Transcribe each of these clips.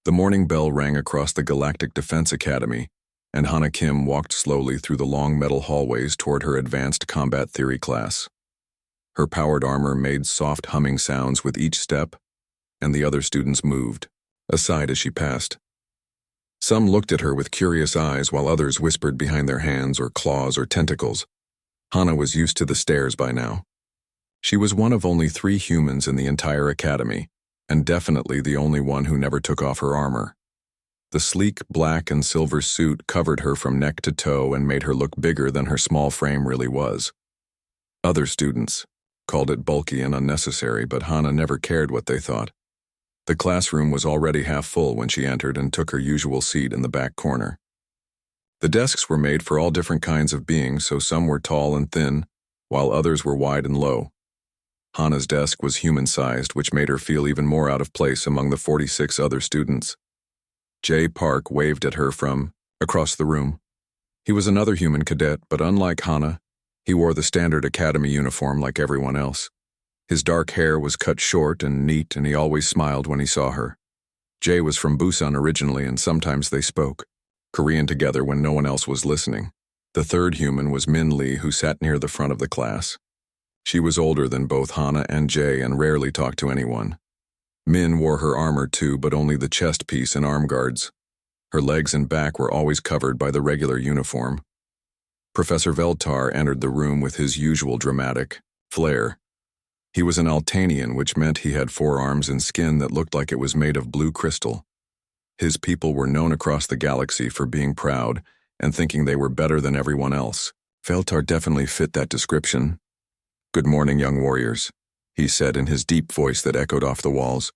The morning bell rang across the Galactic Defense Academy, and Hana Kim walked slowly through the long metal hallways toward her advanced combat theory class. Her powered armor made soft humming sounds with each step, and the other students moved aside as she passed. Some looked at her with curious eyes while others whispered behind their hands or claws or tentacles. Hana was used to the stares by now. She was one of only 3 humans in the entire academy, and definitely the only one who never took off her armor. The sleek black and silver suit covered her from neck to toe and made her look bigger than her small frame really was. Other students called it bulky and unnecessary, but Hana never cared what they thought. The classroom was already half full when she entered and took her usual seat in the back corner. The desks were made for all different kinds of beings, so some were tall and thin, while others were wide and low. Hana's desk was human-sized, which made her feel even more out of place among the 46 other students. Jay Park waved at her from across the room. He was another human cadet, but unlike Hana, he wore the standard academy uniform like everyone else. His dark hair was cut short and neat, and he always smiled when he saw her. Jay was from Busan originally, and sometimes they spoke Korean together when no one else was listening. The third human was Min Lee, who sat near the front of the class. She was older than both Hana and Jay and rarely talked to anyone. Min wore her armor too, but only the chest piece and arm guards. Her legs and back were always covered by the regular uniform. Professor Veltar entered the room with his usual dramatic flair. He was an Altanian, which meant he had 4 arms and skin that looked like it was made of blue crystal. His people were known across the galaxy for being proud and thinking they were better than everyone else. Veltar definitely fit that description. "Good morning, young warriors," he said in his deep voice that echoed off the walls.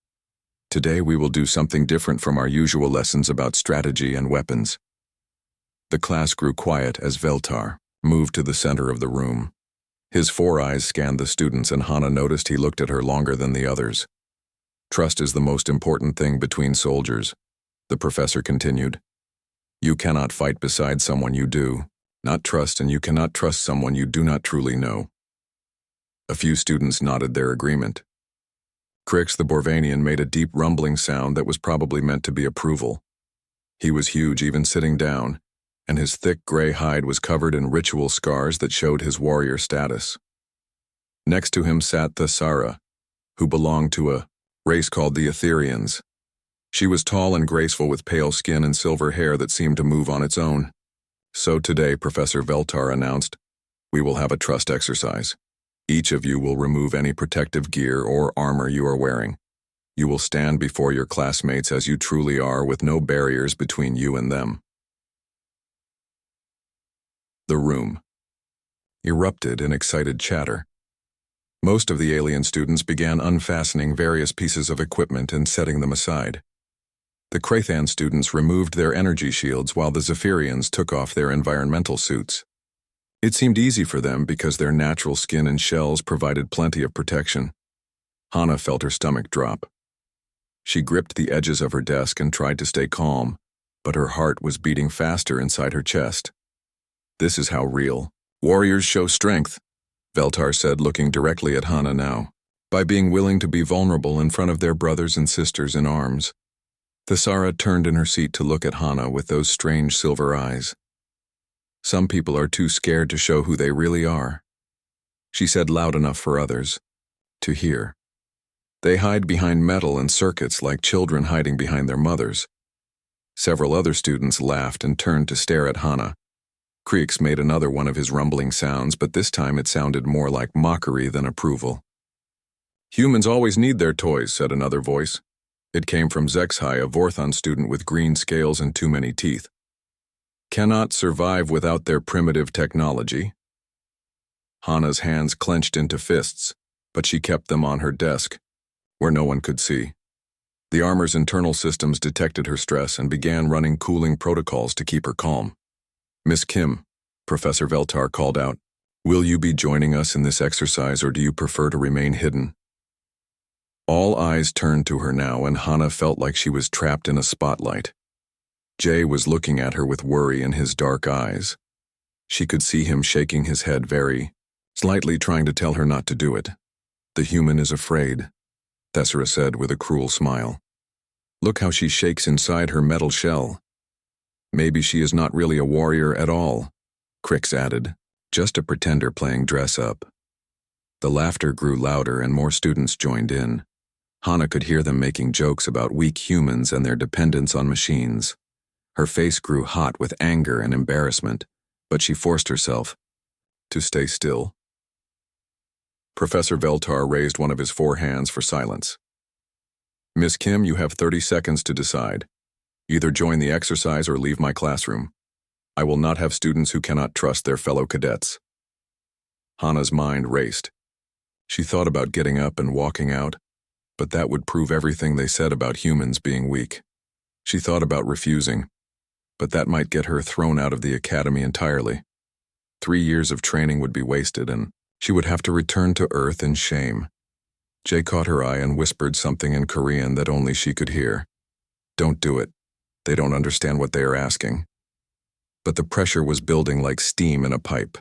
"Today we will do something different from our usual lessons about strategy and weapons." The class grew quiet as Veltar moved to the center of the room. His 4 eyes scanned the students, and Hana noticed he looked at her longer than the others. "Trust is the most important thing between soldiers," the professor continued. "You cannot fight beside someone you do not trust, and you cannot trust someone you do not truly know." A few students nodded their agreement. Crix the Borvanian made a deep rumbling sound that was probably meant to be approval. He was huge even sitting down, and his thick gray hide was covered in ritual scars that showed his warrior status. Next to him sat the Sara, who belonged to a race called the Etherians. She was tall and graceful with pale skin and silver hair that seemed to move on its own. "So today," Professor Veltar announced, "we will have a trust exercise. Each of you will remove any protective gear or armor you are wearing. You will stand before your classmates as you truly are, with no barriers between you and them." The room erupted in excited chatter. Most of the alien students began unfastening various pieces of equipment and setting them aside. The Krathan students removed their energy shields while the Zephyrians took off their environmental suits. It seemed easy for them because their natural skin and shells provided plenty of protection. Hana felt her stomach drop. She gripped the edges of her desk and tried to stay calm, but her heart was beating faster inside her chest. "This is how real warriors show strength," Veltar said, looking directly at Hana now, "by being willing to be vulnerable in front of their brothers and sisters in arms." The Sara turned in her seat to look at Hana with those strange silver eyes. "Some people are too scared to show who they really are," she said loud enough for others to hear. "They hide behind metal and circuits like children hiding behind their mothers." Several other students laughed and turned to stare at Hana. Crix made another one of his rumbling sounds, but this time it sounded more like mockery than approval. "Humans always need their toys," said another voice. It came from Zexhai, a Vorthon student with green scales and too many teeth. "Cannot survive without their primitive technology." Hana's hands clenched into fists, but she kept them on her desk, where no one could see. The armor's internal systems detected her stress and began running cooling protocols to keep her calm. "Miss Kim," Professor Veltar called out, "will you be joining us in this exercise, or do you prefer to remain hidden?" All eyes turned to her now, and Hana felt like she was trapped in a spotlight. Jay was looking at her with worry in his dark eyes. She could see him shaking his head very slightly, trying to tell her not to do it. "The human is afraid," Thessera said with a cruel smile. Look how she shakes inside her metal shell. Maybe she is not really a warrior at all, Crix added, just a pretender playing dress-up. The laughter grew louder and more students joined in. Hana could hear them making jokes about weak humans and their dependence on machines. Her face grew hot with anger and embarrassment, but she forced herself to stay still. Professor Veltar raised one of his 4 hands for silence. Miss Kim, you have 30 seconds to decide. Either join the exercise or leave my classroom. I will not have students who cannot trust their fellow cadets. Hana's mind raced. She thought about getting up and walking out, but that would prove everything they said about humans being weak. She thought about refusing, but that might get her thrown out of the academy entirely. 3 years of training would be wasted, and she would have to return to Earth in shame. Jay caught her eye and whispered something in Korean that only she could hear. Don't do it. They don't understand what they are asking. But the pressure was building like steam in a pipe.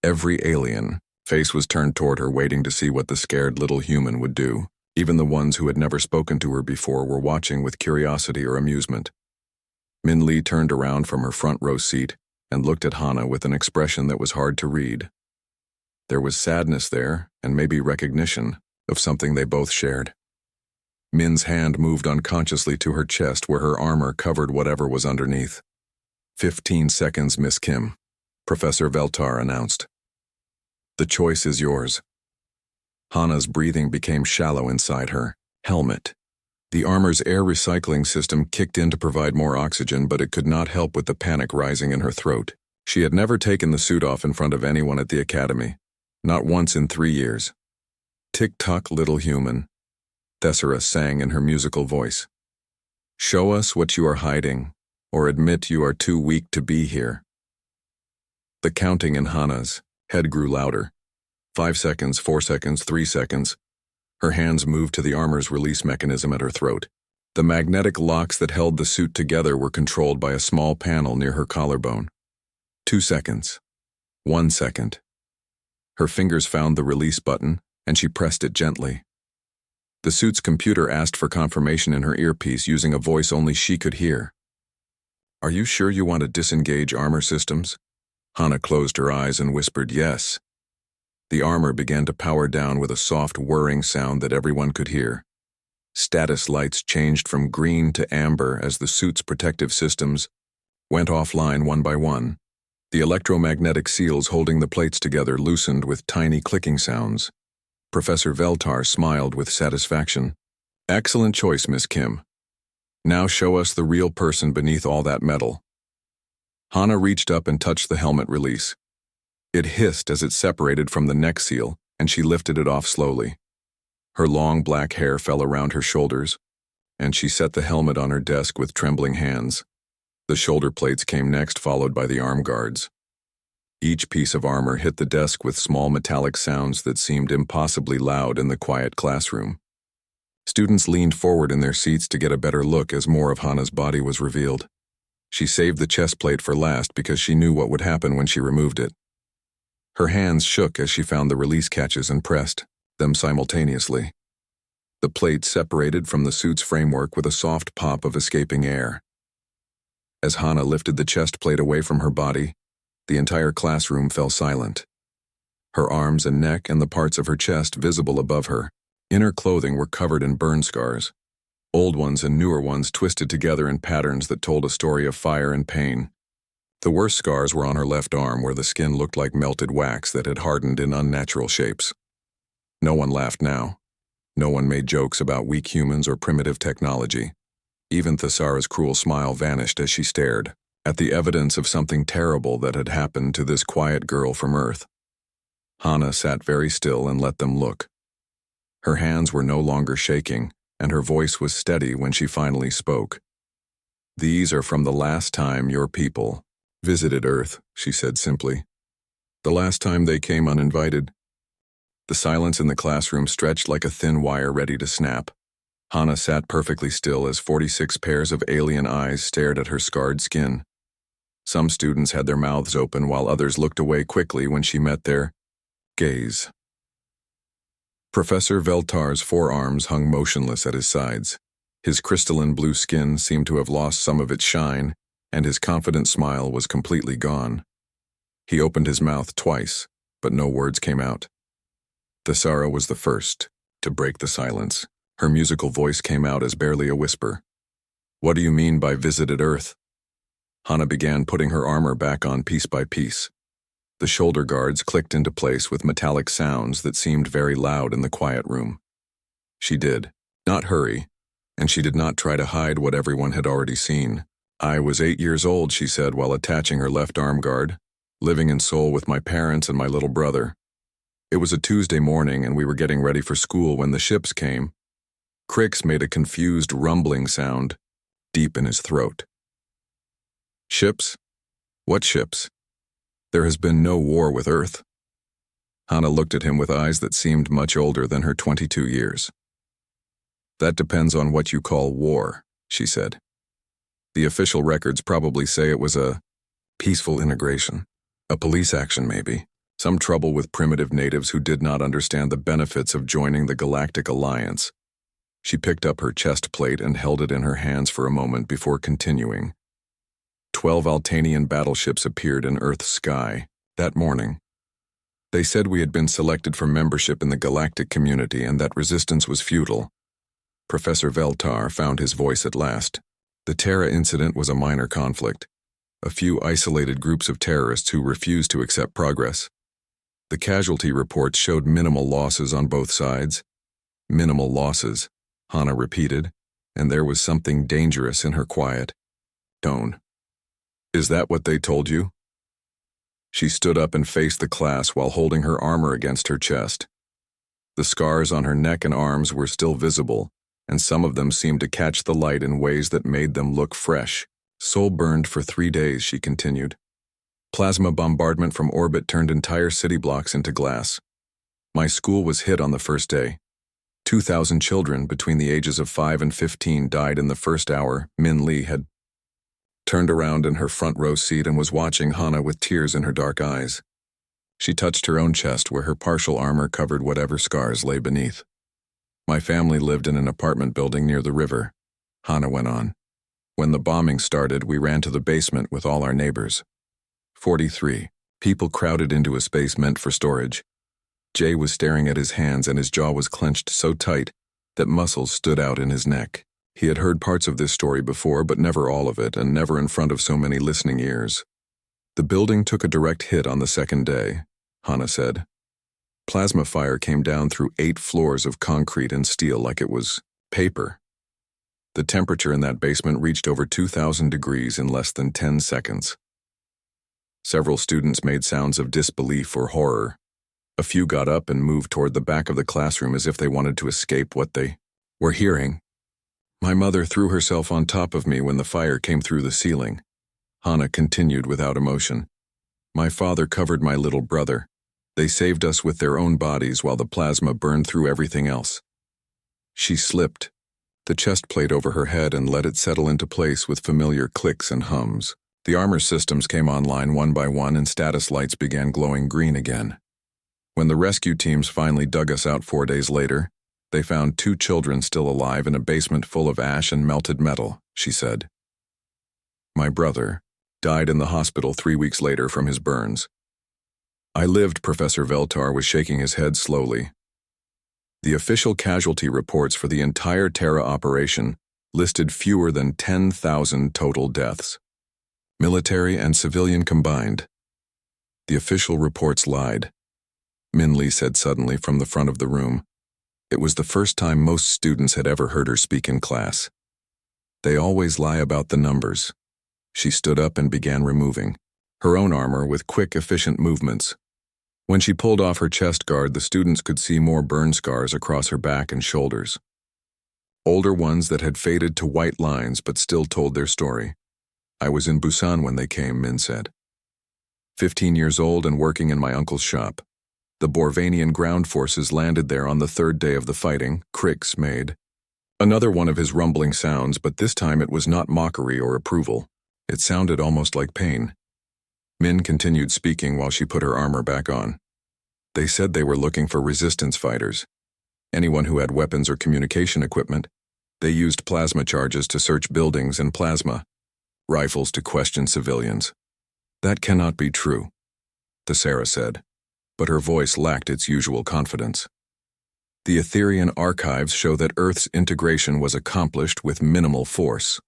Every alien face was turned toward her, waiting to see what the scared little human would do. Even the ones who had never spoken to her before were watching with curiosity or amusement. Min Lee turned around from her front row seat and looked at Hana with an expression that was hard to read. There was sadness there, and maybe recognition of something they both shared. Min's hand moved unconsciously to her chest where her armor covered whatever was underneath. 15 seconds, Miss Kim, Professor Veltar announced. The choice is yours. Hana's breathing became shallow inside her. Helmet. The armor's air recycling system kicked in to provide more oxygen, but it could not help with the panic rising in her throat. She had never taken the suit off in front of anyone at the academy. Not once in 3 years. Tick-tock, little human, Thessera sang in her musical voice. Show us what you are hiding, or admit you are too weak to be here. The counting in Hana's head grew louder. 5 seconds, 4 seconds, 3 seconds. Her hands moved to the armor's release mechanism at her throat. The magnetic locks that held the suit together were controlled by a small panel near her collarbone. 2 seconds. 1 second. Her fingers found the release button, and she pressed it gently. The suit's computer asked for confirmation in her earpiece using a voice only she could hear. Are you sure you want to disengage armor systems? Hana closed her eyes and whispered yes. The armor began to power down with a soft whirring sound that everyone could hear. Status lights changed from green to amber as the suit's protective systems went offline one by one. The electromagnetic seals holding the plates together loosened with tiny clicking sounds. Professor Veltar smiled with satisfaction. Excellent choice, Miss Kim. Now show us the real person beneath all that metal. Hana reached up and touched the helmet release. It hissed as it separated from the neck seal, and she lifted it off slowly. Her long black hair fell around her shoulders, and she set the helmet on her desk with trembling hands. The shoulder plates came next, followed by the arm guards. Each piece of armor hit the desk with small metallic sounds that seemed impossibly loud in the quiet classroom. Students leaned forward in their seats to get a better look as more of Hana's body was revealed. She saved the chest plate for last because she knew what would happen when she removed it. Her hands shook as she found the release catches and pressed them simultaneously. The plate separated from the suit's framework with a soft pop of escaping air. As Hana lifted the chest plate away from her body, the entire classroom fell silent. Her arms and neck and the parts of her chest visible above her, inner clothing were covered in burn scars. Old ones and newer ones twisted together in patterns that told a story of fire and pain. The worst scars were on her left arm, where the skin looked like melted wax that had hardened in unnatural shapes. No one laughed now. No one made jokes about weak humans or primitive technology. Even Thessara's cruel smile vanished as she stared at the evidence of something terrible that had happened to this quiet girl from Earth. Hana sat very still and let them look. Her hands were no longer shaking, and her voice was steady when she finally spoke. These are from the last time your people visited Earth, she said simply. The last time they came uninvited. The silence in the classroom stretched like a thin wire ready to snap. Hana sat perfectly still as 46 pairs of alien eyes stared at her scarred skin. Some students had their mouths open while others looked away quickly when she met their gaze. Professor Veltar's forearms hung motionless at his sides. His crystalline blue skin seemed to have lost some of its shine, and his confident smile was completely gone. He opened his mouth twice, but no words came out. Thesara was the first to break the silence. Her musical voice came out as barely a whisper. "What do you mean by visited Earth?" Hana began putting her armor back on piece by piece. The shoulder guards clicked into place with metallic sounds that seemed very loud in the quiet room. She did not hurry, and she did not try to hide what everyone had already seen. "I was 8 years old," she said while attaching her left arm guard, "living in Seoul with my parents and my little brother. It was a Tuesday morning and we were getting ready for school when the ships came." Crix made a confused rumbling sound deep in his throat. "Ships? What ships? There has been no war with Earth." Hana looked at him with eyes that seemed much older than her 22 years. "That depends on what you call war," she said. "The official records probably say it was a peaceful integration. A police action maybe. Some trouble with primitive natives who did not understand the benefits of joining the Galactic Alliance." She picked up her chest plate and held it in her hands for a moment before continuing. 12 Altanian battleships appeared in Earth's sky that morning. They said we had been selected for membership in the galactic community and that resistance was futile. Professor Veltar found his voice at last. The Terra incident was a minor conflict. A few isolated groups of terrorists who refused to accept progress. The casualty reports showed minimal losses on both sides. Minimal losses, Hana repeated, and there was something dangerous in her quiet tone. "Is that what they told you?" She stood up and faced the class while holding her armor against her chest. The scars on her neck and arms were still visible, and some of them seemed to catch the light in ways that made them look fresh. "Seoul burned for 3 days," she continued. "Plasma bombardment from orbit turned entire city blocks into glass. My school was hit on the first day. 2,000 children between the ages of 5 and 15 died in the first hour." Min Lee had turned around in her front row seat and was watching Hana with tears in her dark eyes. She touched her own chest where her partial armor covered whatever scars lay beneath. "My family lived in an apartment building near the river," Hana went on. "When the bombing started, we ran to the basement with all our neighbors. 43 people crowded into a space meant for storage. Jay was staring at his hands and his jaw was clenched so tight that muscles stood out in his neck. He had heard parts of this story before, but never all of it, and never in front of so many listening ears. The building took a direct hit on the second day," Hana said. "Plasma fire came down through 8 floors of concrete and steel like it was paper. The temperature in that basement reached over 2,000 degrees in less than 10 seconds. Several students made sounds of disbelief or horror. A few got up and moved toward the back of the classroom as if they wanted to escape what they were hearing. My mother threw herself on top of me when the fire came through the ceiling," Hana continued without emotion. "My father covered my little brother. They saved us with their own bodies while the plasma burned through everything else." She slipped the chest plate over her head and let it settle into place with familiar clicks and hums. The armor systems came online one by one and status lights began glowing green again. "When the rescue teams finally dug us out 4 days later, they found 2 children still alive in a basement full of ash and melted metal," she said. "My brother died in the hospital 3 weeks later from his burns. I lived." Professor Veltar was shaking his head slowly. "The official casualty reports for the entire Terra operation listed fewer than 10,000 total deaths, military and civilian combined. The official reports lied," Min Lee said suddenly from the front of the room. It was the first time most students had ever heard her speak in class. "They always lie about the numbers." She stood up and began removing her own armor with quick, efficient movements. When she pulled off her chest guard, the students could see more burn scars across her back and shoulders. Older ones that had faded to white lines but still told their story. "I was in Busan when they came," Min said. 15 years old and working in my uncle's shop. The Borvanian ground forces landed there on the 3rd day of the fighting," Crix made another one of his rumbling sounds, but this time it was not mockery or approval. It sounded almost like pain. Min continued speaking while she put her armor back on. "They said they were looking for resistance fighters, anyone who had weapons or communication equipment. They used plasma charges to search buildings and plasma rifles to question civilians. That cannot be true, Thesera said, but her voice lacked its usual confidence. The Etherian archives show that Earth's integration was accomplished with minimal force.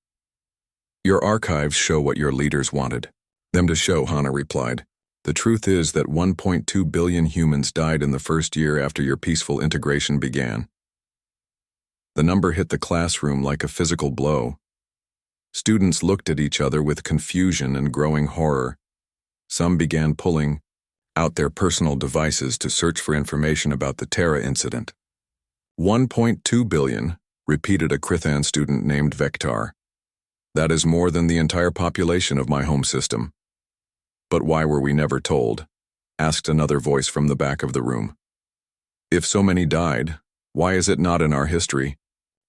Your archives show what your leaders wanted them to show, Hana replied. The truth is that 1.2 billion humans died in the first year after your peaceful integration began. The number hit the classroom like a physical blow. Students looked at each other with confusion and growing horror. Some began pulling out their personal devices to search for information about the Terra incident. 1.2 billion, repeated a Krithan student named Vectar. That is more than the entire population of my home system. But why were we never told? Asked another voice from the back of the room. If so many died, why is it not in our history?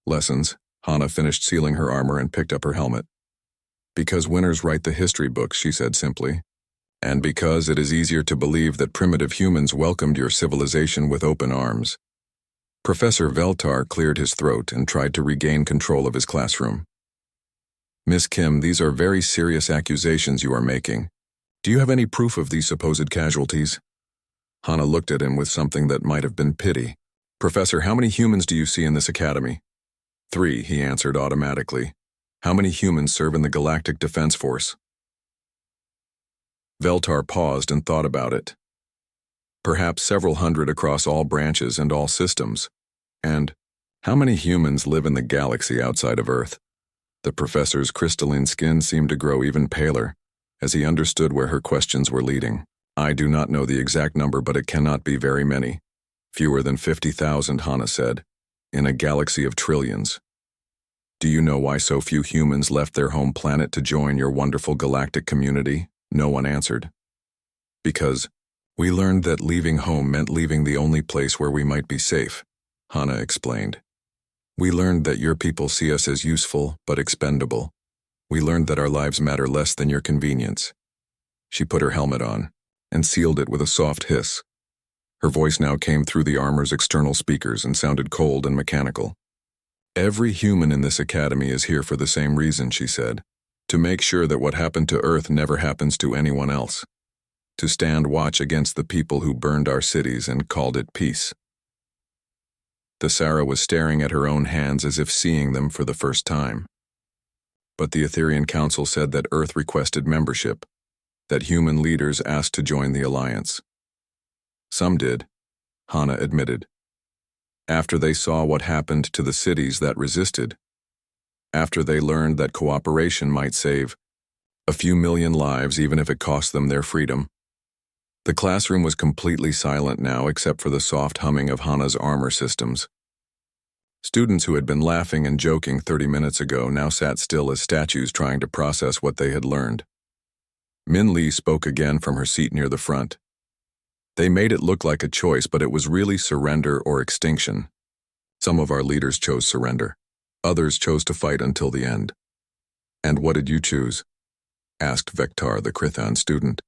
Lessons. Hana finished sealing her armor and picked up her helmet. Because winners write the history books, she said simply. And because it is easier to believe that primitive humans welcomed your civilization with open arms. Professor Veltar cleared his throat and tried to regain control of his classroom. Miss Kim, these are very serious accusations you are making. Do you have any proof of these supposed casualties? Hana looked at him with something that might have been pity. Professor, how many humans do you see in this academy? 3, he answered automatically. How many humans serve in the Galactic Defense Force? Veltar paused and thought about it. Perhaps several hundred across all branches and all systems. And how many humans live in the galaxy outside of Earth? The professor's crystalline skin seemed to grow even paler as he understood where her questions were leading. I do not know the exact number, but it cannot be very many. Fewer than 50,000, Hana said, in a galaxy of trillions. Do you know why so few humans left their home planet to join your wonderful galactic community? No one answered. Because we learned that leaving home meant leaving the only place where we might be safe, Hana explained. We learned that your people see us as useful but expendable. We learned that our lives matter less than your convenience. She put her helmet on and sealed it with a soft hiss. Her voice now came through the armor's external speakers and sounded cold and mechanical. Every human in this academy is here for the same reason, she said. To make sure that what happened to Earth never happens to anyone else. To stand watch against the people who burned our cities and called it peace. Thesera was staring at her own hands as if seeing them for the first time. But the Etherian Council said that Earth requested membership, that human leaders asked to join the alliance. Some did, Hana admitted. After they saw what happened to the cities that resisted. After they learned that cooperation might save a few million lives even if it cost them their freedom. The classroom was completely silent now except for the soft humming of Hana's armor systems. Students who had been laughing and joking 30 minutes ago now sat still as statues trying to process what they had learned. Min Lee spoke again from her seat near the front. They made it look like a choice, but it was really surrender or extinction. Some of our leaders chose surrender. Others chose to fight until the end. And what did you choose? Asked Vectar, the Krithan student.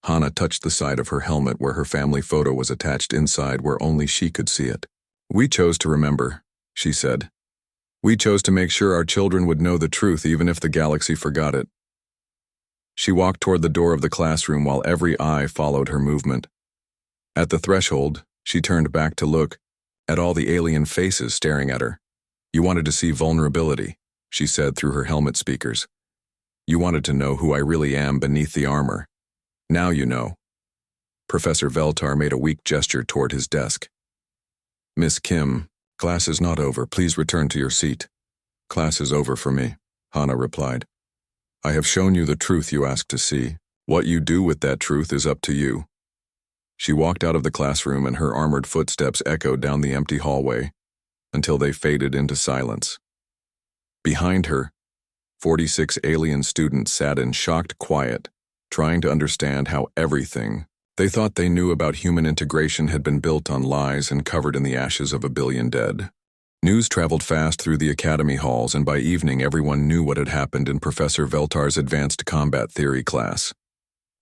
Hana touched the side of her helmet where her family photo was attached inside where only she could see it. We chose to remember, she said. We chose to make sure our children would know the truth even if the galaxy forgot it. She walked toward the door of the classroom while every eye followed her movement. At the threshold, she turned back to look at all the alien faces staring at her. You wanted to see vulnerability, she said through her helmet speakers. You wanted to know who I really am beneath the armor. Now you know. Professor Veltar made a weak gesture toward his desk. Miss Kim, class is not over. Please return to your seat. Class is over for me, Hana replied. I have shown you the truth you asked to see. What you do with that truth is up to you. She walked out of the classroom and her armored footsteps echoed down the empty hallway until they faded into silence. Behind her, 46 alien students sat in shocked quiet, trying to understand how everything they thought they knew about human integration had been built on lies and covered in the ashes of a billion dead. News traveled fast through the academy halls, and by evening everyone knew what had happened in Professor Veltar's advanced combat theory class.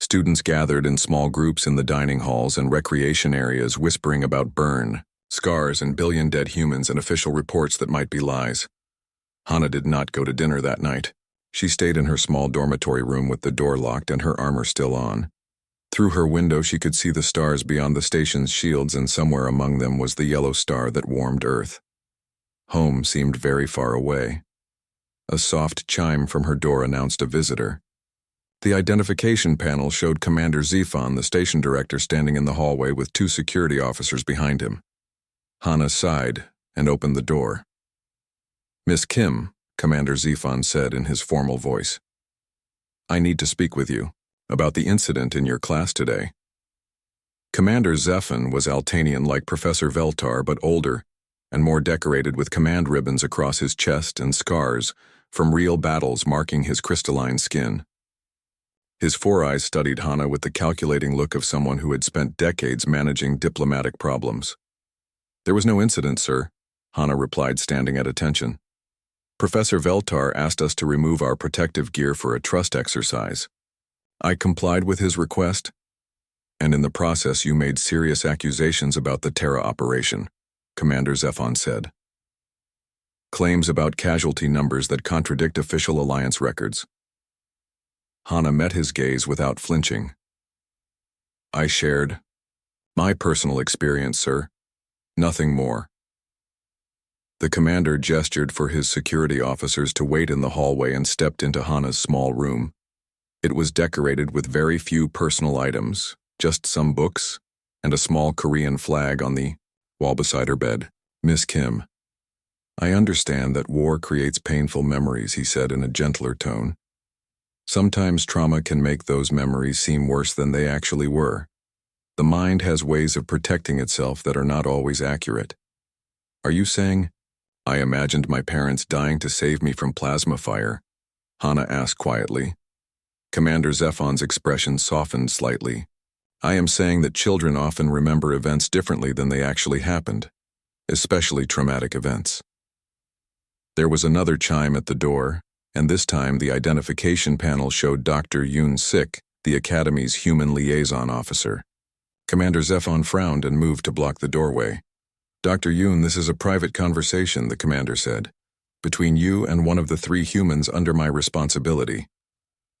Students gathered in small groups in the dining halls and recreation areas whispering about burn, scars, and billion dead humans and official reports that might be lies. Hana did not go to dinner that night. She stayed in her small dormitory room with the door locked and her armor still on. Through her window she could see the stars beyond the station's shields, and somewhere among them was the yellow star that warmed Earth. Home seemed very far away. A soft chime from her door announced a visitor. The identification panel showed Commander Zephon, the station director, standing in the hallway with 2 security officers behind him. Hana sighed and opened the door. "Miss Kim," Commander Zephon said in his formal voice. "I need to speak with you about the incident in your class today." Commander Zephon was Altanian like Professor Veltar, but older and more decorated with command ribbons across his chest and scars from real battles marking his crystalline skin. His 4 eyes studied Hana with the calculating look of someone who had spent decades managing diplomatic problems. "There was no incident, sir," Hana replied, standing at attention. "Professor Veltar asked us to remove our protective gear for a trust exercise. I complied with his request, and in the process you made serious accusations about the Terra operation," Commander Zephon said. "Claims about casualty numbers that contradict official Alliance records." Hana met his gaze without flinching. "I shared my personal experience, sir. Nothing more." The commander gestured for his security officers to wait in the hallway and stepped into Hana's small room. It was decorated with very few personal items, just some books and a small Korean flag on the wall beside her bed. "Miss Kim, I understand that war creates painful memories," he said in a gentler tone. "Sometimes trauma can make those memories seem worse than they actually were. The mind has ways of protecting itself that are not always accurate. Are you saying, 'I imagined my parents dying to save me from plasma fire'?" Hana asked quietly. Commander Zephon's expression softened slightly. "I am saying that children often remember events differently than they actually happened, especially traumatic events." There was another chime at the door, and this time the identification panel showed Dr. Yoon Sik, the Academy's human liaison officer. Commander Zephon frowned and moved to block the doorway. "Dr. Yoon, this is a private conversation," the commander said, "between you and one of the 3 humans under my responsibility."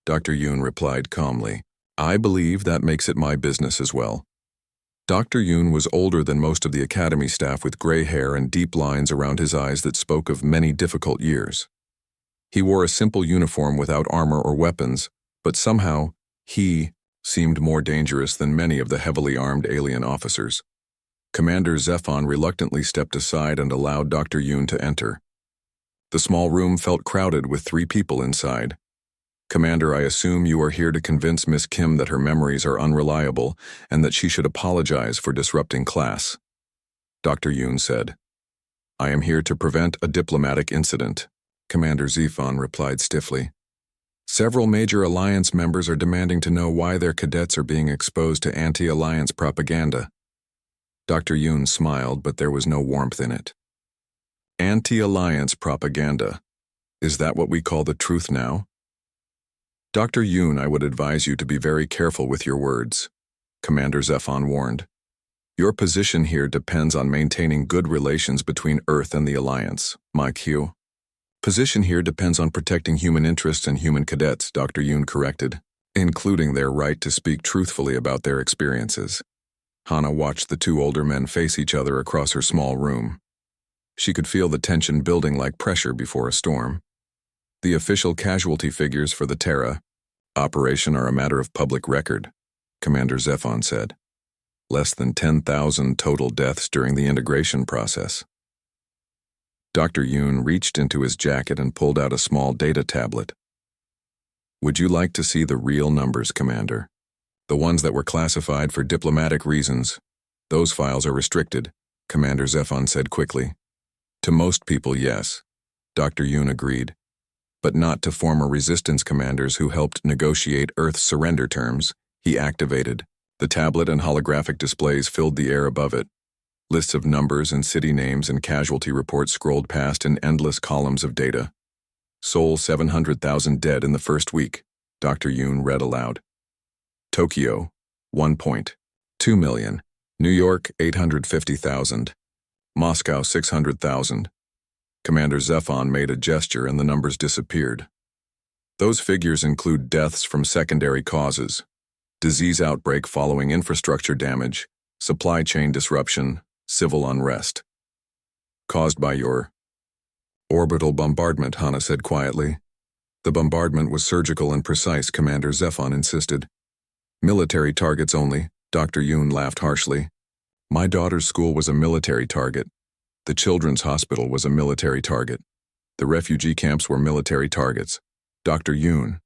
Dr. Yoon replied calmly, "I believe that makes it my business as well." Dr. Yoon was older than most of the Academy staff, with gray hair and deep lines around his eyes that spoke of many difficult years. He wore a simple uniform without armor or weapons, but somehow he seemed more dangerous than many of the heavily armed alien officers. Commander Zephon reluctantly stepped aside and allowed Dr. Yoon to enter. The small room felt crowded with 3 people inside. "Commander, I assume you are here to convince Miss Kim that her memories are unreliable and that she should apologize for disrupting class," Dr. Yoon said. "I am here to prevent a diplomatic incident," Commander Zephon replied stiffly. "Several major Alliance members are demanding to know why their cadets are being exposed to anti-Alliance propaganda." Dr. Yoon smiled, but there was no warmth in it. "Anti-Alliance propaganda. Is that what we call the truth now?" "Dr. Yoon, I would advise you to be very careful with your words," Commander Zephon warned. "Your position here depends on maintaining good relations between Earth and the Alliance, my Q." "Position here depends on protecting human interests and human cadets," Dr. Yoon corrected, "including their right to speak truthfully about their experiences." Hana watched the 2 older men face each other across her small room. She could feel the tension building like pressure before a storm. "The official casualty figures for the Terra operation are a matter of public record," Commander Zephon said. "Less than 10,000 total deaths during the integration process." Dr. Yoon reached into his jacket and pulled out a small data tablet. "Would you like to see the real numbers, Commander? The ones that were classified for diplomatic reasons. Those files are restricted," Commander Zephon said quickly. "To most people, yes," Dr. Yoon agreed, "but not to former resistance commanders who helped negotiate Earth's surrender terms." He activated. The tablet and holographic displays filled the air above it. Lists of numbers and city names and casualty reports scrolled past in endless columns of data. "Seoul 700,000 dead in the first week," Dr. Yoon read aloud. "Tokyo, 1.2 million. New York, 850,000. Moscow, 600,000. Commander Zephon made a gesture and the numbers disappeared. Those figures include deaths from secondary causes, disease outbreak following infrastructure damage, supply chain disruption, civil unrest. Caused by your orbital bombardment, Hana said quietly. The bombardment was surgical and precise, Commander Zephon insisted. Military targets only, Dr. Yoon laughed harshly. My daughter's school was a military target. The children's hospital was a military target. The refugee camps were military targets. Dr. Yoon.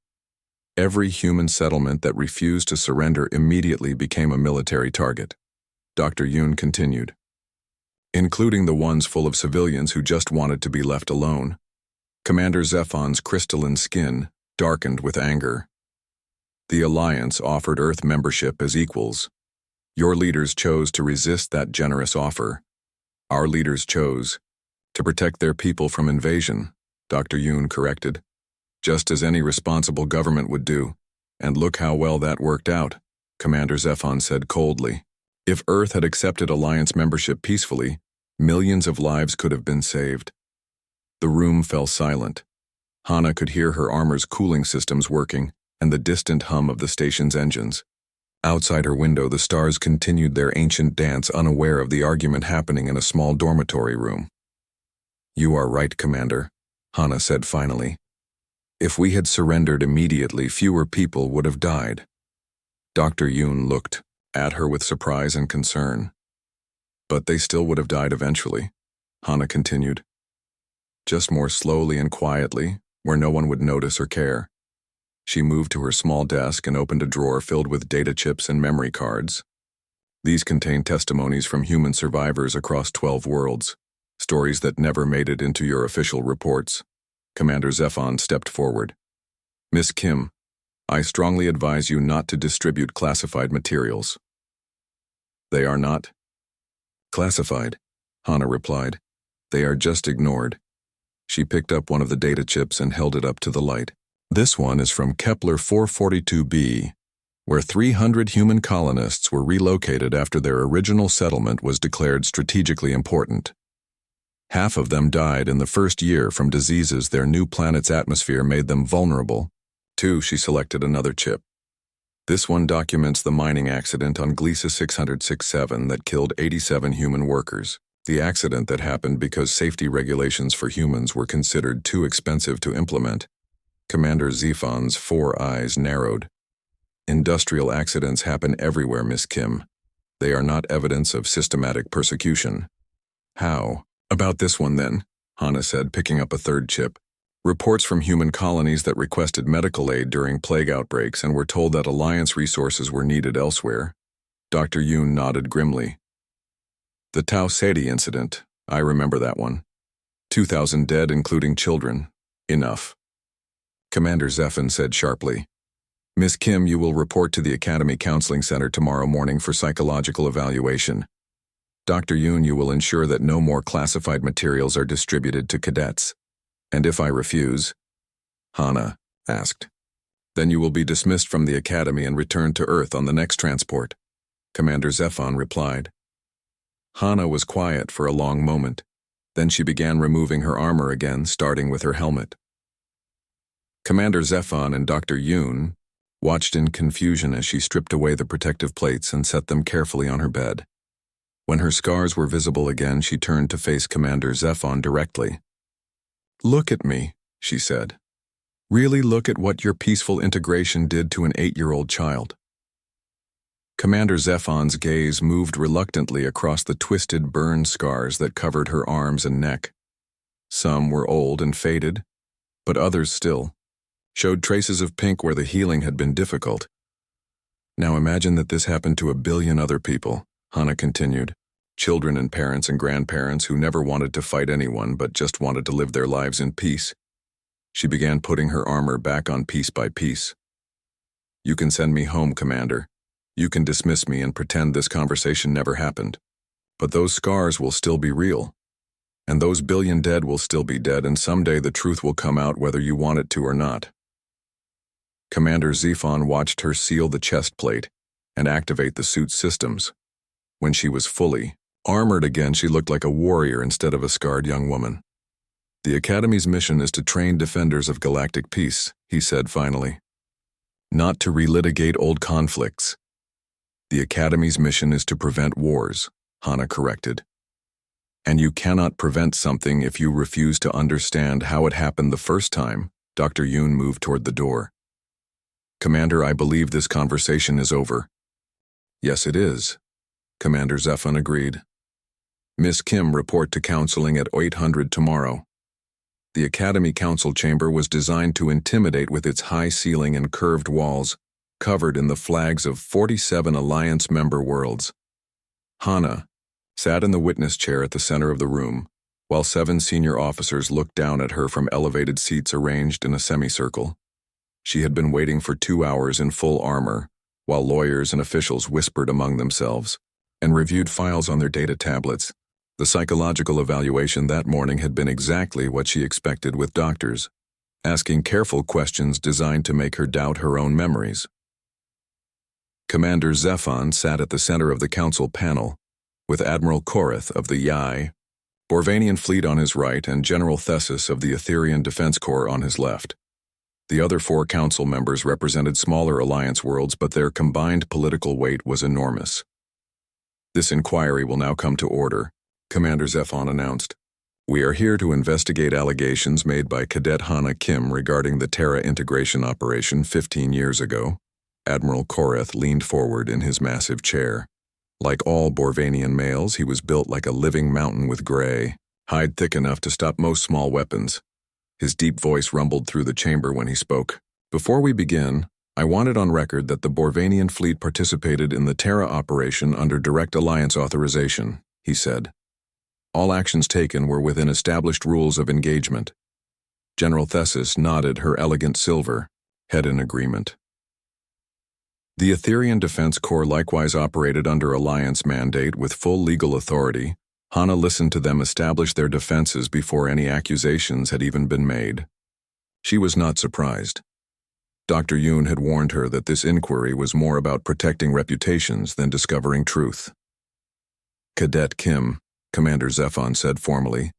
Every human settlement that refused to surrender immediately became a military target. Dr. Yoon continued. Including the ones full of civilians who just wanted to be left alone. Commander Zephon's crystalline skin darkened with anger. The Alliance offered Earth membership as equals. Your leaders chose to resist that generous offer. Our leaders chose to protect their people from invasion, Dr. Yoon corrected. Just as any responsible government would do. And look how well that worked out, Commander Zephon said coldly. If Earth had accepted Alliance membership peacefully, millions of lives could have been saved. The room fell silent. Hana could hear her armor's cooling systems working and the distant hum of the station's engines. Outside her window, the stars continued their ancient dance, unaware of the argument happening in a small dormitory room. You are right, Commander, Hana said finally. If we had surrendered immediately, fewer people would have died. Dr. Yoon looked at her with surprise and concern. But they still would have died eventually, Hana continued. Just more slowly and quietly, where no one would notice or care. She moved to her small desk and opened a drawer filled with data chips and memory cards. These contained testimonies from human survivors across 12 worlds, stories that never made it into your official reports. Commander Zephon stepped forward. Miss Kim, I strongly advise you not to distribute classified materials. They are not classified, Hana replied. They are just ignored. She picked up one of the data chips and held it up to the light. This one is from Kepler 442b, where 300 human colonists were relocated after their original settlement was declared strategically important. Half of them died in the first year from diseases their new planet's atmosphere made them vulnerable. She selected another chip. This one documents the mining accident on Gliesa 667 that killed 87 human workers. The accident that happened because safety regulations for humans were considered too expensive to implement. Commander Zephon's 4 eyes narrowed. Industrial accidents happen everywhere, Miss Kim. They are not evidence of systematic persecution. How? About this one then, Hana said, picking up a third chip. Reports from human colonies that requested medical aid during plague outbreaks and were told that Alliance resources were needed elsewhere. Dr. Yoon nodded grimly. The Tau Ceti incident, I remember that one. 2,000 dead, including children. Enough. Commander Zephon said sharply. Miss Kim, you will report to the Academy Counseling Center tomorrow morning for psychological evaluation. Dr. Yoon, you will ensure that no more classified materials are distributed to cadets. And if I refuse? Hana asked. Then you will be dismissed from the Academy and returned to Earth on the next transport. Commander Zephon replied. Hana was quiet for a long moment. Then she began removing her armor again, starting with her helmet. Commander Zephon and Dr. Yoon watched in confusion as she stripped away the protective plates and set them carefully on her bed. When her scars were visible again, she turned to face Commander Zephon directly. Look at me, she said. Really look at what your peaceful integration did to an 8-year-old child. Commander Zephon's gaze moved reluctantly across the twisted burn scars that covered her arms and neck. Some were old and faded, but others still showed traces of pink where the healing had been difficult. Now imagine that this happened to 1 billion other people, Hana continued. Children and parents and grandparents who never wanted to fight anyone but just wanted to live their lives in peace. She began putting her armor back on piece by piece. You can send me home, Commander. You can dismiss me and pretend this conversation never happened. But those scars will still be real. And those 1 billion dead will still be dead, and someday the truth will come out whether you want it to or not. Commander Zephon watched her seal the chest plate and activate the suit's systems. When she was fully armored again, she looked like a warrior instead of a scarred young woman. The Academy's mission is to train defenders of galactic peace, he said finally. Not to relitigate old conflicts. The Academy's mission is to prevent wars, Hana corrected. And you cannot prevent something if you refuse to understand how it happened the first time. Dr. Yoon moved toward the door. Commander, I believe this conversation is over. Yes, it is. Commander Zephon agreed. Miss Kim, report to counseling at 800 tomorrow. The Academy Council Chamber was designed to intimidate with its high ceiling and curved walls, covered in the flags of 47 Alliance member worlds. Hana sat in the witness chair at the center of the room, while 7 senior officers looked down at her from elevated seats arranged in a semicircle. She had been waiting for 2 hours in full armor, while lawyers and officials whispered among themselves and reviewed files on their data tablets. The psychological evaluation that morning had been exactly what she expected, with doctors asking careful questions designed to make her doubt her own memories. Commander Zephon sat at the center of the council panel, with Admiral Korath of the HFY Borvanian fleet on his right and General Thesis of the Etherian Defense Corps on his left. The other 4 council members represented smaller Alliance worlds, but their combined political weight was enormous. This inquiry will now come to order, Commander Zephon announced. We are here to investigate allegations made by Cadet Hana Kim regarding the Terra integration operation 15 years ago. Admiral Korath leaned forward in his massive chair. Like all Borvanian males, he was built like a living mountain with gray, hide thick enough to stop most small weapons. His deep voice rumbled through the chamber when he spoke. Before we begin, I want it on record that the Borvanian fleet participated in the Terra operation under direct Alliance authorization, he said. All actions taken were within established rules of engagement. General Thesis nodded her elegant silver head in agreement. The Etherian Defense Corps likewise operated under Alliance mandate with full legal authority. Hana listened to them establish their defenses before any accusations had even been made. She was not surprised. Dr. Yoon had warned her that this inquiry was more about protecting reputations than discovering truth. Cadet Kim, Commander Zephon said formally,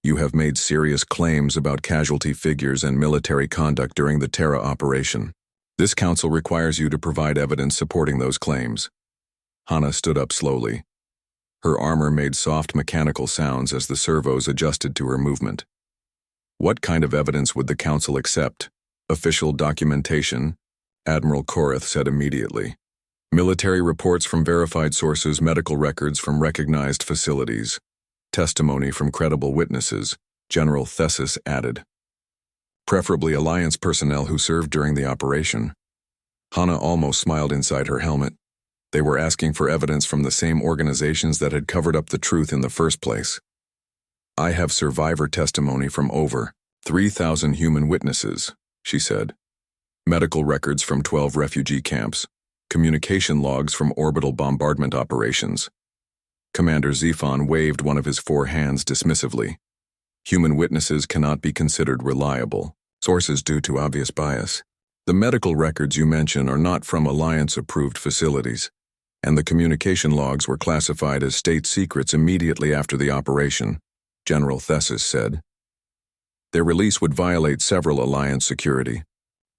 you have made serious claims about casualty figures and military conduct during the Terra operation. This council requires you to provide evidence supporting those claims. Hana stood up slowly. Her armor made soft mechanical sounds as the servos adjusted to her movement. What kind of evidence would the council accept? Official documentation, Admiral Korath said immediately. Military reports from verified sources, medical records from recognized facilities, testimony from credible witnesses, General Thesis added. Preferably Alliance personnel who served during the operation. Hana almost smiled inside her helmet. They were asking for evidence from the same organizations that had covered up the truth in the first place. I have survivor testimony from over 3,000 human witnesses, she said. Medical records from 12 refugee camps. Communication logs from orbital bombardment operations. Commander Zephon waved one of his 4 hands dismissively. Human witnesses cannot be considered reliable sources due to obvious bias. The medical records you mention are not from Alliance-approved facilities, and the communication logs were classified as state secrets immediately after the operation, General Thesis said. Their release would violate several Alliance security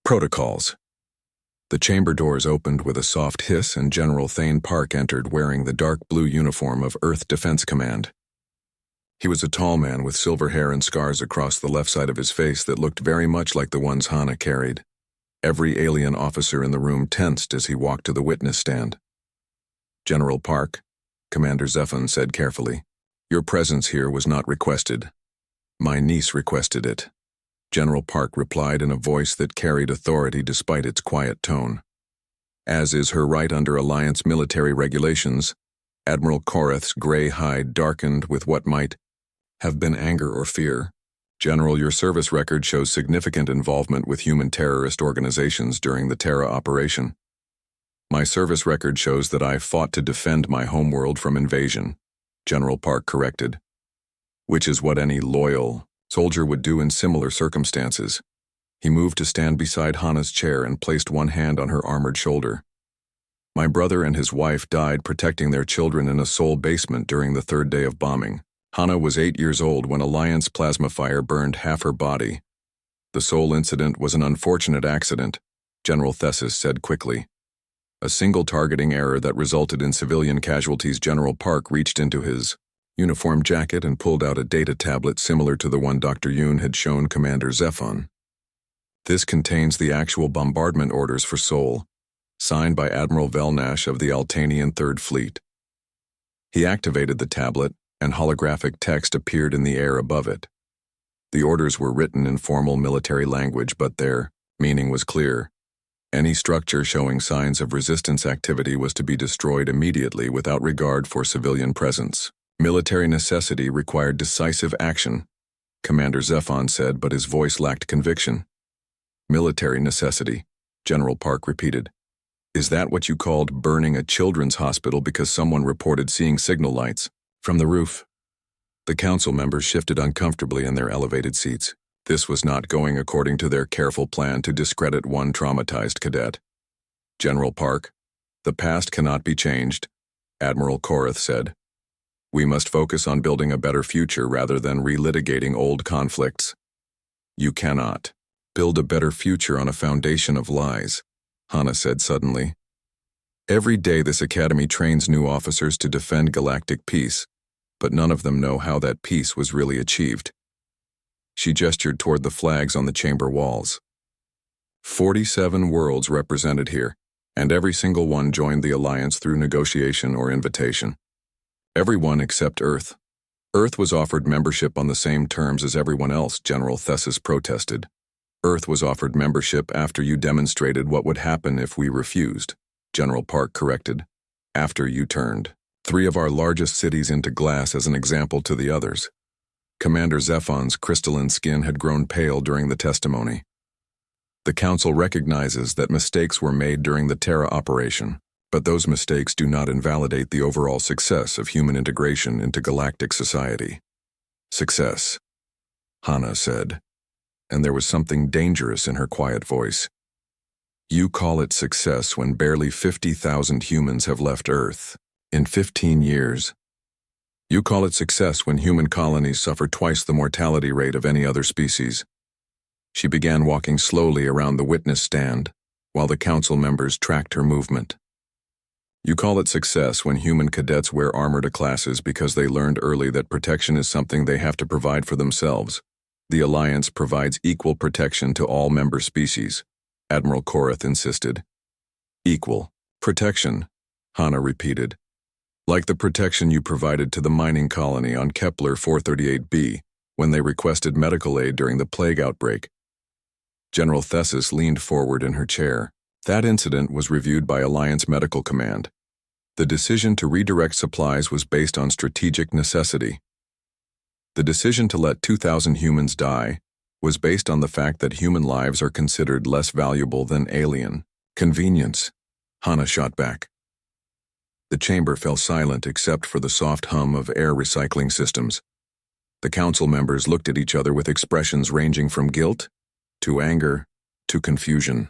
protocols. The chamber doors opened with a soft hiss and General Thane Park entered wearing the dark blue uniform of Earth Defense Command. He was a tall man with silver hair and scars across the left side of his face that looked very much like the ones Hana carried. Every alien officer in the room tensed as he walked to the witness stand. General Park, Commander Zephon said carefully, your presence here was not requested. My niece requested it. General Park replied in a voice that carried authority despite its quiet tone. As is her right under Alliance military regulations, Admiral Korath's gray hide darkened with what might have been anger or fear. General, your service record shows significant involvement with human terrorist organizations during the Terra operation. My service record shows that I fought to defend my homeworld from invasion, General Park corrected. Which is what any loyal soldier would do in similar circumstances. He moved to stand beside Hana's chair and placed one hand on her armored shoulder. My brother and his wife died protecting their children in a Seoul basement during the 3rd day of bombing. Hana was 8 years old when Alliance plasma fire burned half her body. The sole incident was an unfortunate accident, General Thesis said quickly. A single targeting error that resulted in civilian casualties. General Park reached into his uniform jacket and pulled out a data tablet similar to the one Dr. Yoon had shown Commander Zephon. This contains the actual bombardment orders for Seoul, signed by Admiral Velnash of the Altanian Third Fleet. He activated the tablet, and holographic text appeared in the air above it. The orders were written in formal military language, but their meaning was clear. Any structure showing signs of resistance activity was to be destroyed immediately without regard for civilian presence. Military necessity required decisive action, Commander Zephon said, but his voice lacked conviction. Military necessity, General Park repeated. Is that what you called burning a children's hospital because someone reported seeing signal lights from the roof? The council members shifted uncomfortably in their elevated seats. This was not going according to their careful plan to discredit one traumatized cadet. General Park, the past cannot be changed, Admiral Korath said. We must focus on building a better future rather than relitigating old conflicts. You cannot build a better future on a foundation of lies, Hana said suddenly. Every day this academy trains new officers to defend galactic peace, but none of them know how that peace was really achieved. She gestured toward the flags on the chamber walls. 47 worlds represented here, and every single one joined the Alliance through negotiation or invitation. Everyone except Earth. Earth was offered membership on the same terms as everyone else, General Thesis protested. Earth was offered membership after you demonstrated what would happen if we refused, General Park corrected. After you turned 3 of our largest cities into glass as an example to the others. Commander Zephon's crystalline skin had grown pale during the testimony. The Council recognizes that mistakes were made during the Terra operation, but those mistakes do not invalidate the overall success of human integration into galactic society. Success, Hana said, and there was something dangerous in her quiet voice. You call it success when barely 50,000 humans have left Earth in 15 years. You call it success when human colonies suffer twice the mortality rate of any other species. She began walking slowly around the witness stand, while the council members tracked her movement. You call it success when human cadets wear armor to classes because they learned early that protection is something they have to provide for themselves. The Alliance provides equal protection to all member species, Admiral Korath insisted. Equal protection, Hana repeated. Like the protection you provided to the mining colony on Kepler 438b when they requested medical aid during the plague outbreak. General Thesis leaned forward in her chair. That incident was reviewed by Alliance Medical Command. The decision to redirect supplies was based on strategic necessity. The decision to let 2,000 humans die was based on the fact that human lives are considered less valuable than alien convenience, Hana shot back. The chamber fell silent except for the soft hum of air recycling systems. The council members looked at each other with expressions ranging from guilt to anger to confusion.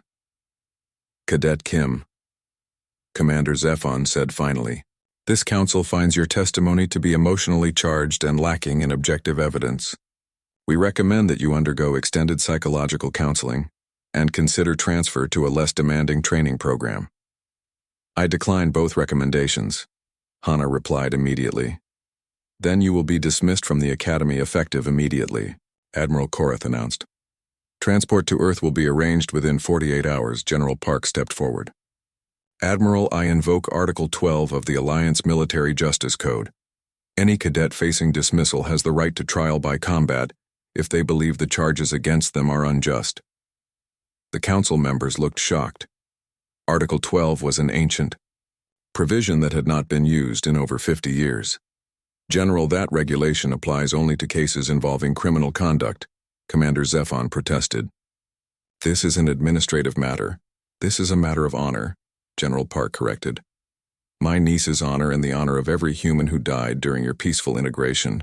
Cadet Kim, Commander Zephon said finally, this council finds your testimony to be emotionally charged and lacking in objective evidence. We recommend that you undergo extended psychological counseling and consider transfer to a less demanding training program. I decline both recommendations, Hana replied immediately. Then you will be dismissed from the Academy effective immediately, Admiral Korath announced. Transport to Earth will be arranged within 48 hours, General Park stepped forward. Admiral, I invoke Article 12 of the Alliance Military Justice Code. Any cadet facing dismissal has the right to trial by combat if they believe the charges against them are unjust. The council members looked shocked. Article 12 was an ancient provision that had not been used in over 50 years. General, that regulation applies only to cases involving criminal conduct, Commander Zephon protested. This is an administrative matter. This is a matter of honor, General Park corrected. My niece's honor and the honor of every human who died during your peaceful integration.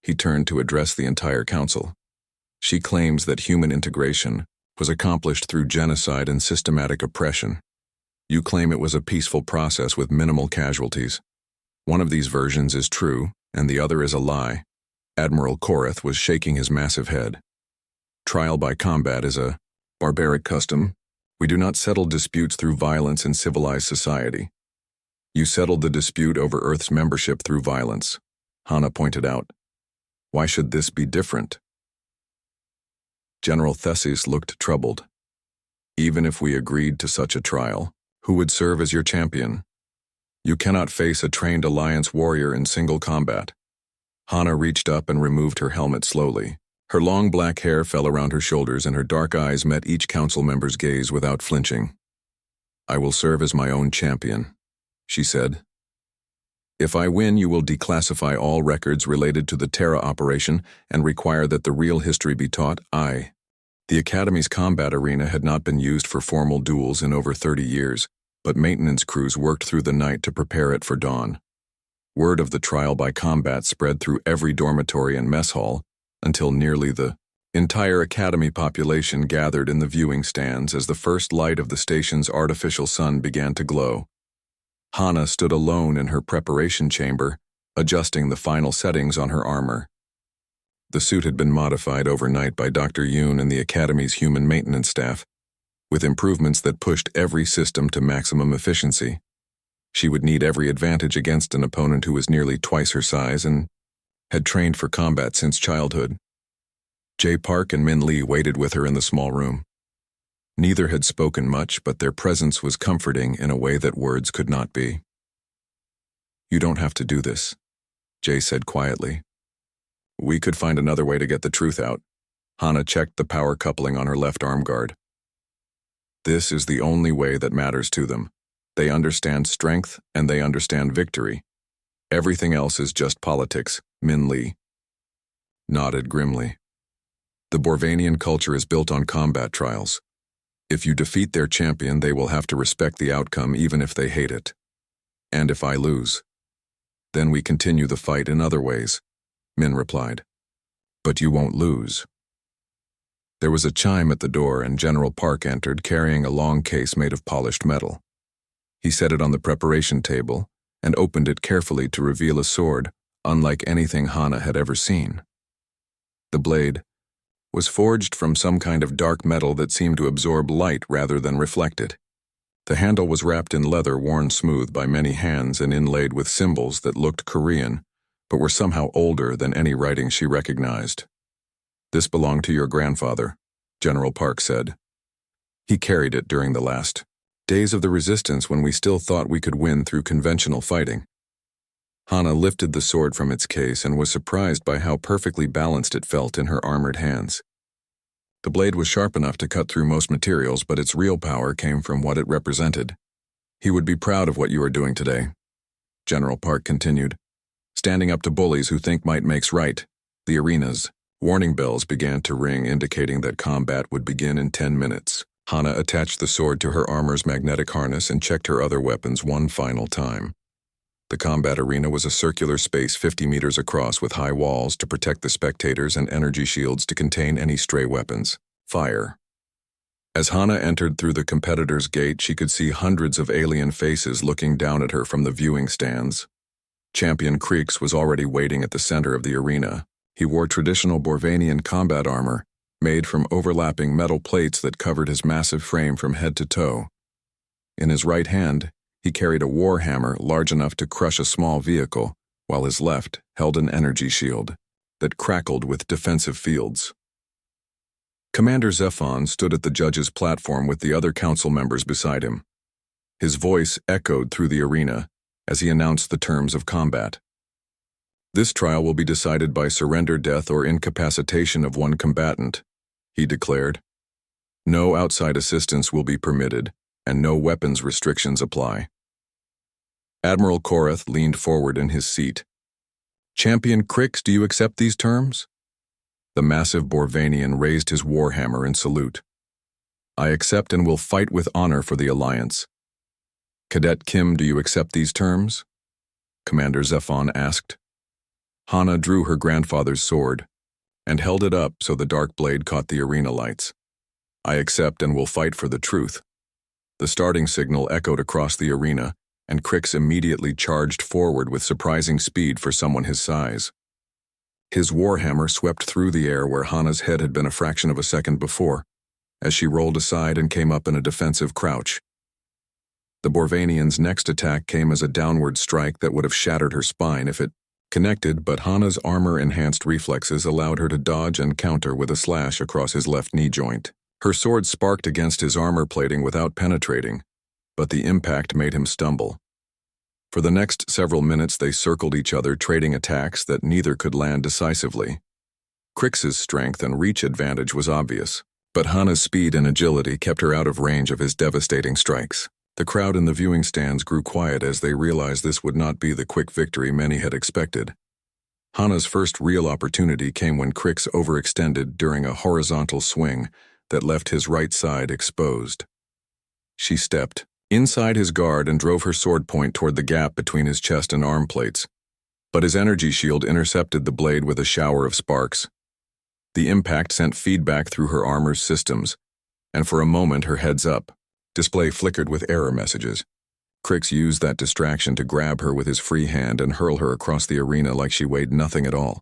He turned to address the entire council. She claims that human integration was accomplished through genocide and systematic oppression. You claim it was a peaceful process with minimal casualties. One of these versions is true, and the other is a lie. Admiral Korath was shaking his massive head. Trial by combat is a barbaric custom. We do not settle disputes through violence in civilized society. You settled the dispute over Earth's membership through violence, Hana pointed out. Why should this be different? General Theseus looked troubled. Even if we agreed to such a trial, who would serve as your champion? You cannot face a trained Alliance warrior in single combat. Hana reached up and removed her helmet slowly. Her long black hair fell around her shoulders and her dark eyes met each council member's gaze without flinching. I will serve as my own champion, she said. If I win, you will declassify all records related to the Terra operation and require that the real history be taught. The Academy's combat arena had not been used for formal duels in over 30 years, but maintenance crews worked through the night to prepare it for dawn. Word of the trial by combat spread through every dormitory and mess hall, until nearly the entire Academy population gathered in the viewing stands as the first light of the station's artificial sun began to glow. Hana stood alone in her preparation chamber, adjusting the final settings on her armor. The suit had been modified overnight by Dr. Yoon and the Academy's human maintenance staff, with improvements that pushed every system to maximum efficiency. She would need every advantage against an opponent who was nearly twice her size and had trained for combat since childhood. Jae Park and Min Lee waited with her in the small room. Neither had spoken much, but their presence was comforting in a way that words could not be. You don't have to do this, Jae said quietly. We could find another way to get the truth out. Hana checked the power coupling on her left arm guard. This is the only way that matters to them. They understand strength and they understand victory. Everything else is just politics, Min Lee nodded grimly. The Borvanian culture is built on combat trials. If you defeat their champion, they will have to respect the outcome even if they hate it. And if I lose, then we continue the fight in other ways, Min replied. But you won't lose. There was a chime at the door and General Park entered carrying a long case made of polished metal. He set it on the preparation table and opened it carefully to reveal a sword unlike anything Hana had ever seen. The blade was forged from some kind of dark metal that seemed to absorb light rather than reflect it. The handle was wrapped in leather worn smooth by many hands and inlaid with symbols that looked Korean, but were somehow older than any writing she recognized. This belonged to your grandfather, General Park said. He carried it during the last days of the resistance when we still thought we could win through conventional fighting. Hana lifted the sword from its case and was surprised by how perfectly balanced it felt in her armored hands. The blade was sharp enough to cut through most materials, but its real power came from what it represented. He would be proud of what you are doing today, General Park continued. Standing up to bullies who think might makes right. The arena's warning bells began to ring, indicating that combat would begin in 10 minutes. Hana attached the sword to her armor's magnetic harness and checked her other weapons one final time. The combat arena was a circular space 50 meters across with high walls to protect the spectators and energy shields to contain any stray weapons. Fire. As Hana entered through the competitor's gate, she could see hundreds of alien faces looking down at her from the viewing stands. Champion Creeks was already waiting at the center of the arena. He wore traditional Borvanian combat armor, made from overlapping metal plates that covered his massive frame from head to toe. In his right hand, he carried a war hammer large enough to crush a small vehicle, while his left held an energy shield that crackled with defensive fields. Commander Zephon stood at the judge's platform with the other council members beside him. His voice echoed through the arena as he announced the terms of combat. This trial will be decided by surrender, death, or incapacitation of one combatant, he declared. No outside assistance will be permitted, and no weapons restrictions apply. Admiral Korath leaned forward in his seat. Champion Crix, do you accept these terms? The massive Borvanian raised his warhammer in salute. I accept and will fight with honor for the Alliance. Cadet Kim, do you accept these terms? Commander Zephon asked. Hana drew her grandfather's sword and held it up so the dark blade caught the arena lights. I accept and will fight for the truth. The starting signal echoed across the arena, and Crix immediately charged forward with surprising speed for someone his size. His warhammer swept through the air where Hana's head had been a fraction of a second before, as she rolled aside and came up in a defensive crouch. The Borvanian's next attack came as a downward strike that would have shattered her spine if it connected, but Hana's armor-enhanced reflexes allowed her to dodge and counter with a slash across his left knee joint. Her sword sparked against his armor plating without penetrating, but the impact made him stumble. For the next several minutes they circled each other, trading attacks that neither could land decisively. Crix's strength and reach advantage was obvious, but Hana's speed and agility kept her out of range of his devastating strikes. The crowd in the viewing stands grew quiet as they realized this would not be the quick victory many had expected. Hana's first real opportunity came when Crix overextended during a horizontal swing that left his right side exposed. She stepped inside his guard and drove her sword point toward the gap between his chest and arm plates, but his energy shield intercepted the blade with a shower of sparks. The impact sent feedback through her armor's systems, and for a moment her heads-up display flickered with error messages. Crix used that distraction to grab her with his free hand and hurl her across the arena like she weighed nothing at all.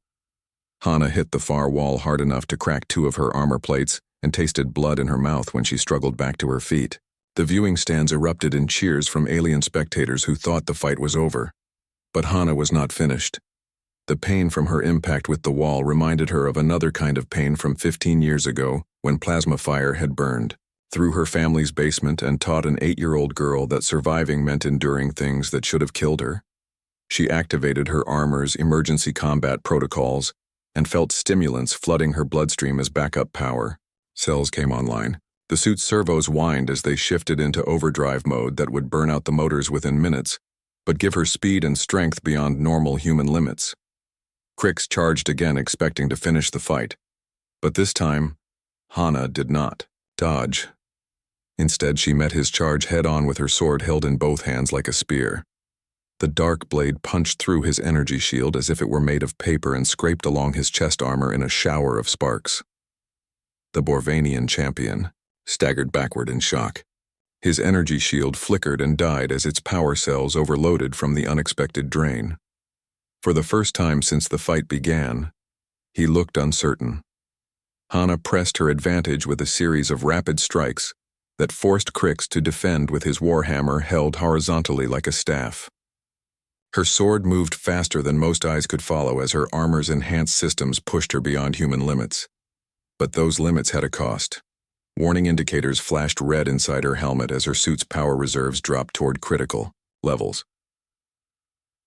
Hana hit the far wall hard enough to crack 2 of her armor plates and tasted blood in her mouth when she struggled back to her feet. The viewing stands erupted in cheers from alien spectators who thought the fight was over. But Hana was not finished. The pain from her impact with the wall reminded her of another kind of pain from 15 years ago when plasma fire had burned through her family's basement and taught an 8-year-old girl that surviving meant enduring things that should have killed her. She activated her armor's emergency combat protocols and felt stimulants flooding her bloodstream as backup power. Cells came online. The suit's servos whined as they shifted into overdrive mode that would burn out the motors within minutes, but give her speed and strength beyond normal human limits. Crix charged again, expecting to finish the fight, but this time, Hana did not dodge. Instead, she met his charge head-on with her sword held in both hands like a spear. The dark blade punched through his energy shield as if it were made of paper and scraped along his chest armor in a shower of sparks. The Borvanian champion staggered backward in shock. His energy shield flickered and died as its power cells overloaded from the unexpected drain. For the first time since the fight began, he looked uncertain. Hana pressed her advantage with a series of rapid strikes that forced Crix to defend with his warhammer held horizontally like a staff. Her sword moved faster than most eyes could follow as her armor's enhanced systems pushed her beyond human limits. But those limits had a cost. Warning indicators flashed red inside her helmet as her suit's power reserves dropped toward critical levels.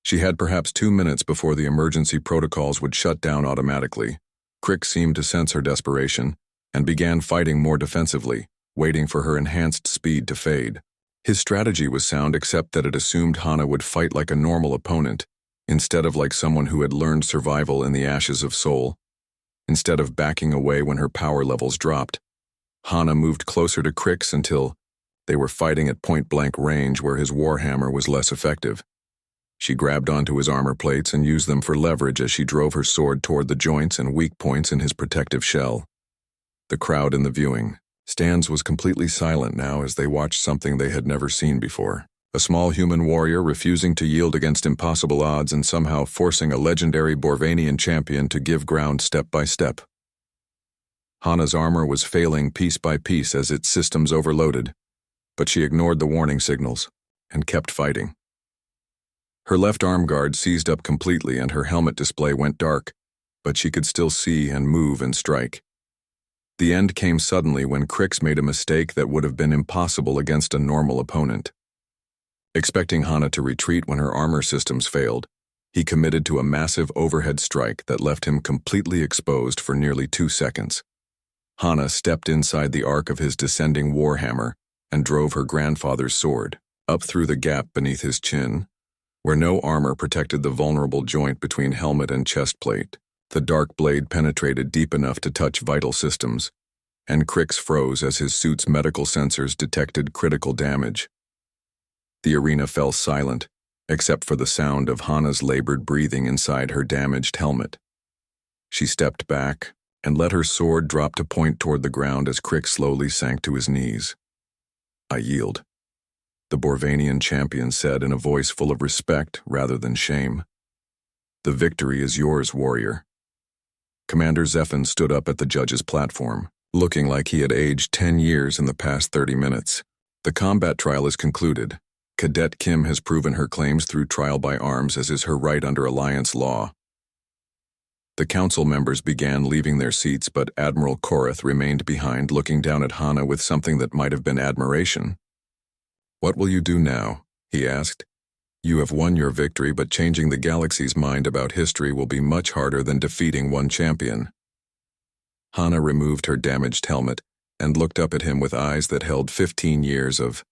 She had perhaps 2 minutes before the emergency protocols would shut down automatically. Crix seemed to sense her desperation and began fighting more defensively, waiting for her enhanced speed to fade. His strategy was sound, except that it assumed Hana would fight like a normal opponent, instead of like someone who had learned survival in the ashes of soul. Instead of backing away when her power levels dropped, Hana moved closer to Crix until they were fighting at point-blank range where his warhammer was less effective. She grabbed onto his armor plates and used them for leverage as she drove her sword toward the joints and weak points in his protective shell. The crowd in the viewing stands was completely silent now as they watched something they had never seen before. A small human warrior refusing to yield against impossible odds and somehow forcing a legendary Borvanian champion to give ground step by step. Hana's armor was failing piece by piece as its systems overloaded, but she ignored the warning signals and kept fighting. Her left arm guard seized up completely and her helmet display went dark, but she could still see and move and strike. The end came suddenly when Crix made a mistake that would have been impossible against a normal opponent. Expecting Hana to retreat when her armor systems failed, he committed to a massive overhead strike that left him completely exposed for nearly 2 seconds. Hana stepped inside the arc of his descending warhammer and drove her grandfather's sword up through the gap beneath his chin, where no armor protected the vulnerable joint between helmet and chest plate. The dark blade penetrated deep enough to touch vital systems, and Crix froze as his suit's medical sensors detected critical damage. The arena fell silent, except for the sound of Hana's labored breathing inside her damaged helmet. She stepped back and let her sword drop to point toward the ground as Crix slowly sank to his knees. "I yield," the Borvanian champion said in a voice full of respect rather than shame. The victory is yours, warrior. Commander Zephin stood up at the judge's platform, looking like he had aged 10 years in the past 30 minutes. The combat trial is concluded. Cadet Kim has proven her claims through trial by arms, as is her right under Alliance law. The council members began leaving their seats, but Admiral Korath remained behind, looking down at Hana with something that might have been admiration. "What will you do now?" he asked. "You have won your victory, but changing the galaxy's mind about history will be much harder than defeating one champion." Hana removed her damaged helmet and looked up at him with eyes that held 15 years of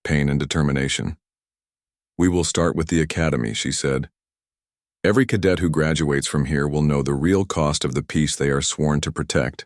pain and determination. "We will start with the academy," she said. "Every cadet who graduates from here will know the real cost of the peace they are sworn to protect."